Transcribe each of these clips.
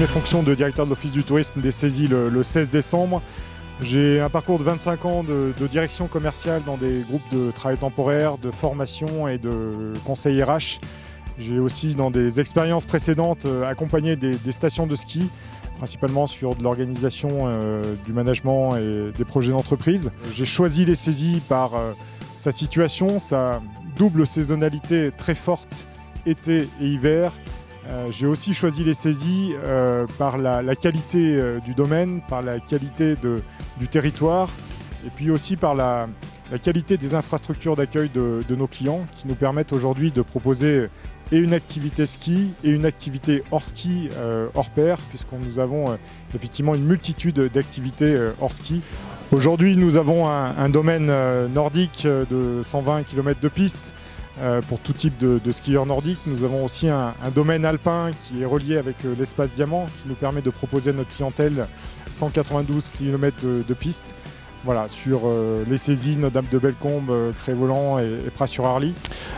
fonctions de directeur de l'Office du tourisme des saisies le 16 décembre. J'ai un parcours de 25 ans de direction commerciale dans des groupes de travail temporaire, de formation et de conseil RH. J'ai aussi, dans des expériences précédentes, accompagné des stations de ski, principalement sur de l'organisation, du management et des projets d'entreprise. J'ai choisi les saisies par sa situation, sa double saisonnalité très forte, été et hiver. J'ai aussi choisi les saisies par la qualité du domaine, par la qualité du territoire et puis aussi par la qualité des infrastructures d'accueil de nos clients qui nous permettent aujourd'hui de proposer et une activité ski et une activité hors ski, hors pair, nous avons effectivement une multitude d'activités hors ski. Aujourd'hui, nous avons un domaine nordique de 120 km de piste pour tout type de skieurs nordiques. Nous avons aussi un domaine alpin qui est relié avec l'espace Diamant qui nous permet de proposer à notre clientèle 192 km de piste. Voilà, sur les saisies, Notre-Dame de Bellecombe, Crest-Voland et Pras-sur-Arly.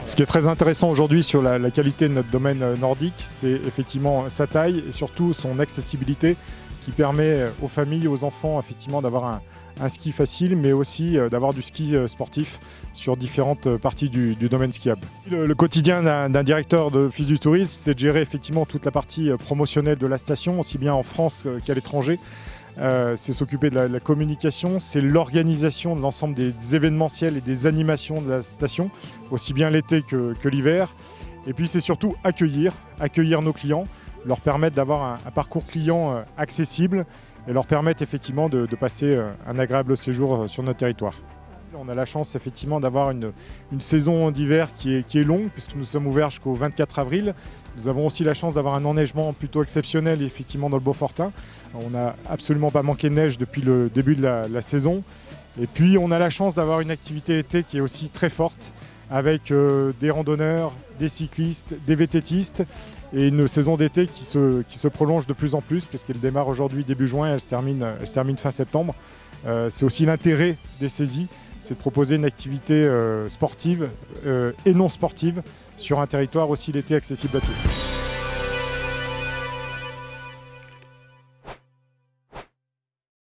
Ce qui est très intéressant aujourd'hui sur la qualité de notre domaine nordique, c'est effectivement sa taille et surtout son accessibilité qui permet aux familles, aux enfants effectivement d'avoir un ski facile, mais aussi d'avoir du ski sportif sur différentes parties du domaine skiable. Le quotidien d'un directeur d'Office du tourisme, c'est de gérer effectivement toute la partie promotionnelle de la station, aussi bien en France qu'à l'étranger. C'est s'occuper de la communication, c'est l'organisation de l'ensemble des événementiels et des animations de la station, aussi bien l'été que l'hiver. Et puis c'est surtout accueillir nos clients, leur permettre d'avoir un parcours client accessible et leur permettre effectivement de passer un agréable séjour sur notre territoire. On a la chance effectivement d'avoir une saison d'hiver qui est longue puisque nous sommes ouverts jusqu'au 24 avril. Nous avons aussi la chance d'avoir un enneigement plutôt exceptionnel effectivement dans le Beaufortain. On n'a absolument pas manqué de neige depuis le début de la saison. Et puis on a la chance d'avoir une activité été qui est aussi très forte avec des randonneurs, des cyclistes, des VTTistes et une saison d'été qui se prolonge de plus en plus puisqu'elle démarre aujourd'hui début juin et elle se termine fin septembre. C'est aussi l'intérêt des saisies, c'est de proposer une activité sportive et non sportive sur un territoire aussi l'été accessible à tous.